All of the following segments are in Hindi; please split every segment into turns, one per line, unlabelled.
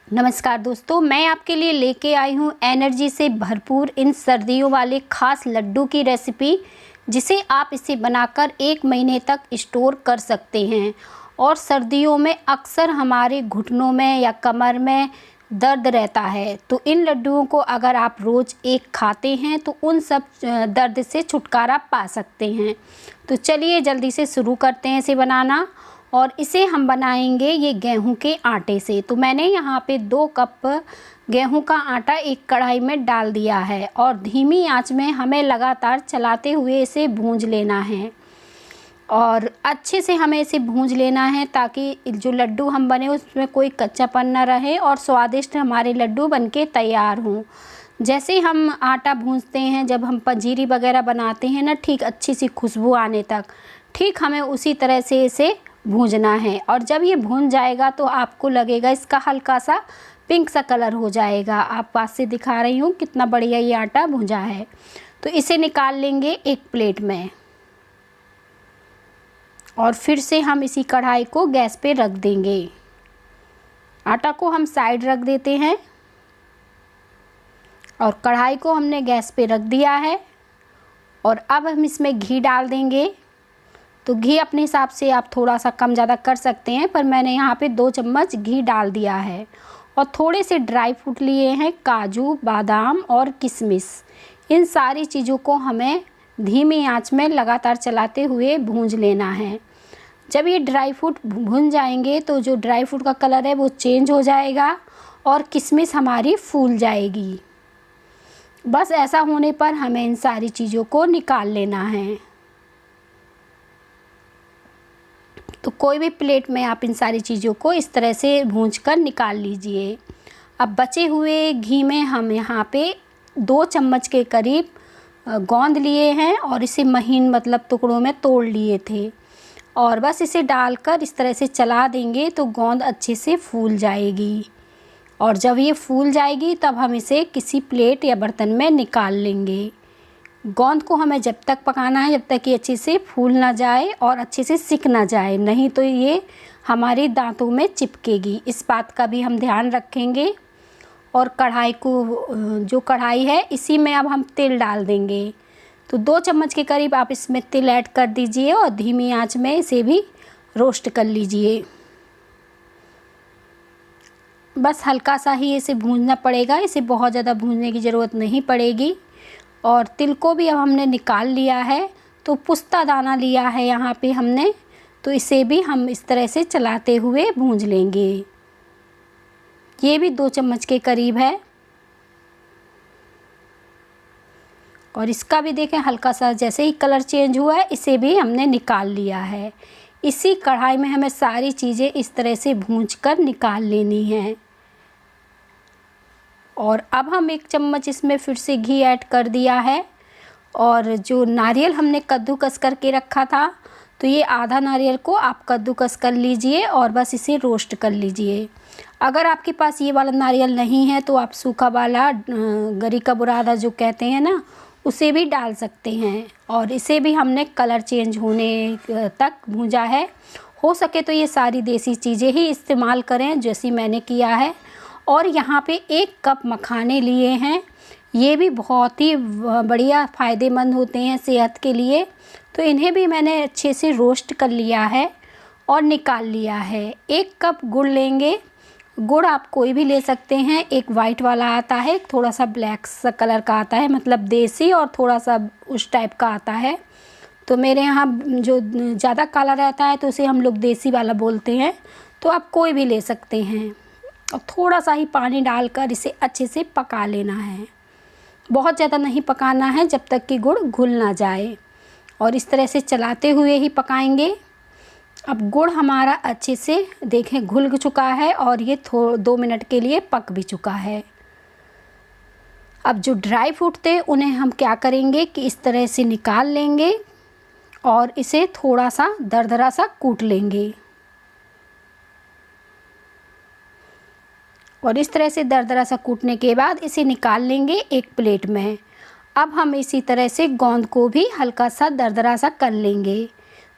नमस्कार दोस्तों, मैं आपके लिए लेके आई हूँ एनर्जी से भरपूर इन सर्दियों वाले ख़ास लड्डू की रेसिपी, जिसे आप इसे बनाकर 1 महीने तक स्टोर कर सकते हैं। और सर्दियों में अक्सर हमारे घुटनों में या कमर में दर्द रहता है, तो इन लड्डुओं को अगर आप रोज़ एक खाते हैं तो उन सब दर्द से छुटकारा पा सकते हैं। तो चलिए जल्दी से शुरू करते हैं इसे बनाना। और इसे हम बनाएंगे ये गेहूं के आटे से। तो मैंने यहाँ पे 2 कप गेहूं का आटा एक कढ़ाई में डाल दिया है और धीमी आंच में हमें लगातार चलाते हुए इसे भूंज लेना है। और अच्छे से हमें इसे भूंज लेना है ताकि जो लड्डू हम बने उसमें कोई कच्चापन ना रहे और स्वादिष्ट हमारे लड्डू बनके तैयार हों। जैसे हम आटा भूंजते हैं, जब हम पंजीरी वगैरह बनाते हैं ना, ठीक अच्छी सी खुशबू आने तक, ठीक हमें उसी तरह से इसे भूंजना है। और जब ये भून जाएगा तो आपको लगेगा इसका हल्का सा पिंक सा कलर हो जाएगा। आप पास से दिखा रही हूँ कितना बढ़िया ये आटा भुंजा है। तो इसे निकाल लेंगे एक प्लेट में और फिर से हम इसी कढ़ाई को गैस पे रख देंगे। आटा को हम साइड रख देते हैं और कढ़ाई को हमने गैस पे रख दिया है। और अब हम इसमें घी डाल देंगे। तो घी अपने हिसाब से आप थोड़ा सा कम ज़्यादा कर सकते हैं, पर मैंने यहाँ पे 2 चम्मच घी डाल दिया है। और थोड़े से ड्राई फ्रूट लिए हैं, काजू, बादाम और किशमिश। इन सारी चीज़ों को हमें धीमी आंच में लगातार चलाते हुए भूंज लेना है। जब ये ड्राई फ्रूट भुन जाएंगे तो जो ड्राई फ्रूट का कलर है वो चेंज हो जाएगा और किशमिश हमारी फूल जाएगी। बस ऐसा होने पर हमें इन सारी चीज़ों को निकाल लेना है। तो कोई भी प्लेट में आप इन सारी चीज़ों को इस तरह से भूंज कर निकाल लीजिए। अब बचे हुए घी में हम यहाँ पे 2 चम्मच के करीब गोंद लिए हैं और इसे महीन मतलब टुकड़ों में तोड़ लिए थे। और बस इसे डालकर इस तरह से चला देंगे तो गोंद अच्छे से फूल जाएगी। और जब ये फूल जाएगी तब हम इसे किसी प्लेट या बर्तन में निकाल लेंगे। गोंद को हमें जब तक पकाना है जब तक ये अच्छे से फूल ना जाए और अच्छे से सिक ना जाए, नहीं तो ये हमारे दांतों में चिपकेगी। इस बात का भी हम ध्यान रखेंगे। और कढ़ाई को, जो कढ़ाई है, इसी में अब हम तिल डाल देंगे। तो 2 चम्मच के करीब आप इसमें तिल ऐड कर दीजिए और धीमी आंच में इसे भी रोस्ट कर लीजिए। बस हल्का सा ही इसे भूनना पड़ेगा, इसे बहुत ज़्यादा भूनने की ज़रूरत नहीं पड़ेगी। और तिल को भी अब हमने निकाल लिया है। तो पुस्ता दाना लिया है यहाँ पे हमने, तो इसे भी हम इस तरह से चलाते हुए भूंज लेंगे। ये भी 2 चम्मच के करीब है। और इसका भी देखें हल्का सा जैसे ही कलर चेंज हुआ है, इसे भी हमने निकाल लिया है। इसी कढ़ाई में हमें सारी चीज़ें इस तरह से भूंज कर निकाल लेनी हैं। और अब हम 1 चम्मच इसमें फिर से घी ऐड कर दिया है। और जो नारियल हमने कद्दूकस करके रखा था, तो ये आधा नारियल को आप कद्दूकस कर लीजिए और बस इसे रोस्ट कर लीजिए। अगर आपके पास ये वाला नारियल नहीं है तो आप सूखा वाला गरी का बुरादा जो कहते हैं ना, उसे भी डाल सकते हैं। और इसे भी हमने कलर चेंज होने तक भूंजा है। हो सके तो ये सारी देसी चीज़ें ही इस्तेमाल करें जैसी मैंने किया है। और यहाँ पे 1 कप मखाने लिए हैं। ये भी बहुत ही बढ़िया फ़ायदेमंद होते हैं सेहत के लिए। तो इन्हें भी मैंने अच्छे से रोस्ट कर लिया है और निकाल लिया है। 1 कप गुड़ लेंगे। गुड़ आप कोई भी ले सकते हैं। एक वाइट वाला आता है, थोड़ा सा ब्लैक सा कलर का आता है, मतलब देसी, और थोड़ा सा उस टाइप का आता है। तो मेरे यहाँ जो ज़्यादा काला रहता है तो उसे हम लोग देसी वाला बोलते हैं। तो आप कोई भी ले सकते हैं। और थोड़ा सा ही पानी डालकर इसे अच्छे से पका लेना है। बहुत ज़्यादा नहीं पकाना है जब तक कि गुड़ घुल ना जाए। और इस तरह से चलाते हुए ही पकाएंगे। अब गुड़ हमारा अच्छे से देखें घुल चुका है और ये 2 मिनट के लिए पक भी चुका है। अब जो ड्राई फ्रूट थे उन्हें हम क्या करेंगे कि इस तरह से निकाल लेंगे और इसे थोड़ा सा दरदरा सा कूट लेंगे। और इस तरह से दरदरा सा कूटने के बाद इसे निकाल लेंगे एक प्लेट में। अब हम इसी तरह से गोंद को भी हल्का सा दरदरा सा कर लेंगे।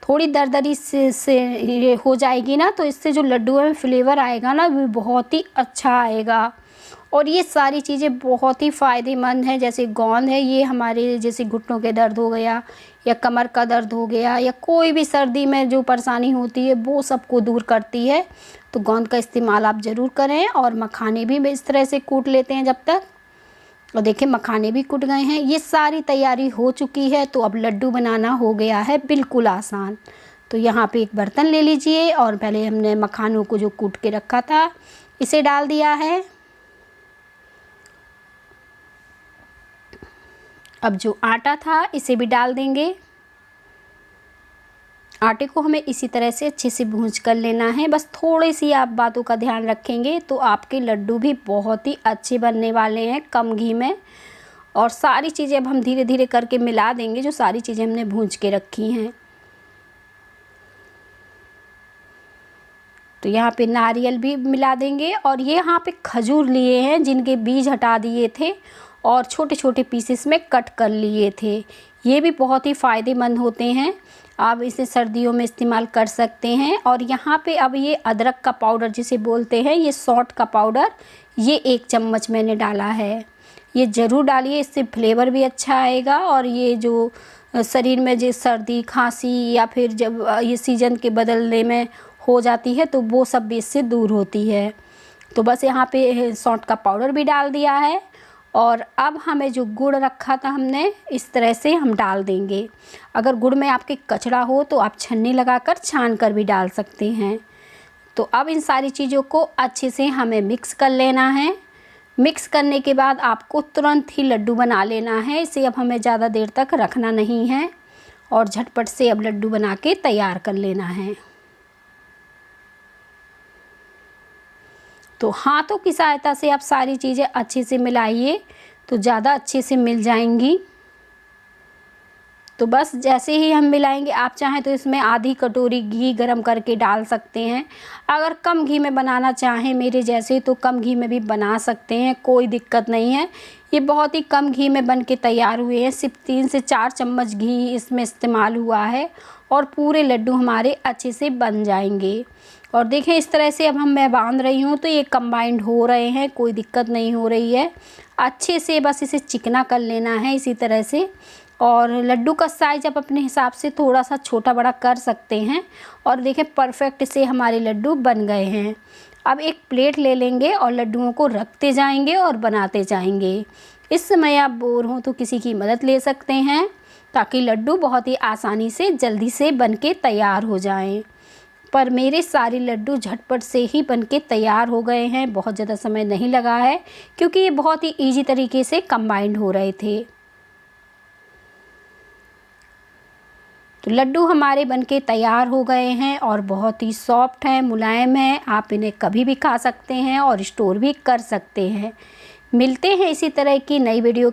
थोड़ी दरदरी से ये हो जाएगी ना, तो इससे जो लड्डू में फ्लेवर आएगा ना वो बहुत ही अच्छा आएगा। और ये सारी चीज़ें बहुत ही फ़ायदेमंद हैं। जैसे गोंद है, ये हमारे जैसे घुटनों के दर्द हो गया या कमर का दर्द हो गया या कोई भी सर्दी में जो परेशानी होती है वो सबको दूर करती है। तो गोंद का इस्तेमाल आप ज़रूर करें। और मखाने भी इस तरह से कूट लेते हैं जब तक। और देखिए मखाने भी कूट गए हैं। ये सारी तैयारी हो चुकी है, तो अब लड्डू बनाना हो गया है बिल्कुल आसान। तो यहाँ पे एक बर्तन ले लीजिए और पहले हमने मखानों को जो कूट के रखा था इसे डाल दिया है। अब जो आटा था इसे भी डाल देंगे। आटे को हमें इसी तरह से अच्छे से भूंज कर लेना है। बस थोड़ी सी आप बातों का ध्यान रखेंगे तो आपके लड्डू भी बहुत ही अच्छे बनने वाले हैं कम घी में। और सारी चीज़ें अब हम धीरे धीरे करके मिला देंगे, जो सारी चीज़ें हमने भूंज के रखी हैं। तो यहाँ पे नारियल भी मिला देंगे और ये यहाँ पे खजूर लिए हैं जिनके बीज हटा दिए थे और छोटे छोटे पीसेस में कट कर लिए थे। ये भी बहुत ही फ़ायदेमंद होते हैं, आप इसे सर्दियों में इस्तेमाल कर सकते हैं। और यहाँ पे अब ये अदरक का पाउडर जिसे बोलते हैं, ये सौंठ का पाउडर, ये 1 चम्मच मैंने डाला है। ये ज़रूर डालिए, इससे फ्लेवर भी अच्छा आएगा। और ये जो शरीर में जो सर्दी खांसी या फिर जब ये सीज़न के बदलने में हो जाती है तो वो सब भी इससे दूर होती है। तो बस यहाँ पे सौंठ का पाउडर भी डाल दिया है। और अब हमें जो गुड़ रखा था हमने, इस तरह से हम डाल देंगे। अगर गुड़ में आपके कचड़ा हो तो आप छन्नी लगाकर छान कर भी डाल सकते हैं। तो अब इन सारी चीज़ों को अच्छे से हमें मिक्स कर लेना है। मिक्स करने के बाद आपको तुरंत ही लड्डू बना लेना है। इसे अब हमें ज़्यादा देर तक रखना नहीं है और झटपट से अब लड्डू बना के तैयार कर लेना है। तो हाथों की सहायता से आप सारी चीज़ें अच्छे से मिलाइए तो ज़्यादा अच्छे से मिल जाएंगी। तो बस जैसे ही हम मिलाएंगे, आप चाहें तो इसमें आधी कटोरी घी गरम करके डाल सकते हैं। अगर कम घी में बनाना चाहें मेरे जैसे तो कम घी में भी बना सकते हैं, कोई दिक्कत नहीं है। ये बहुत ही कम घी में बन के तैयार हुए हैं। सिर्फ 3 से 4 चम्मच घी इसमें इस्तेमाल हुआ है और पूरे लड्डू हमारे अच्छे से बन जाएंगे। और देखें इस तरह से अब मैं बांध रही हूँ तो ये कंबाइंड हो रहे हैं, कोई दिक्कत नहीं हो रही है। अच्छे से बस इसे चिकना कर लेना है इसी तरह से। और लड्डू का साइज़ आप अपने हिसाब से थोड़ा सा छोटा बड़ा कर सकते हैं। और देखें परफेक्ट से हमारे लड्डू बन गए हैं। अब एक प्लेट ले लेंगे और लड्डुओं को रखते जाएंगे और बनाते जाएंगे। इस समय आप बोर हों तो किसी की मदद ले सकते हैं ताकि लड्डू बहुत ही आसानी से जल्दी से बन के तैयार हो जाएं। पर मेरे सारे लड्डू झटपट से ही बनके तैयार हो गए हैं, बहुत ज़्यादा समय नहीं लगा है क्योंकि ये बहुत ही इजी तरीके से कंबाइंड हो रहे थे। तो लड्डू हमारे बनके तैयार हो गए हैं और बहुत ही सॉफ्ट हैं, मुलायम हैं। आप इन्हें कभी भी खा सकते हैं और स्टोर भी कर सकते हैं। मिलते हैं इसी तरह की नई वीडियो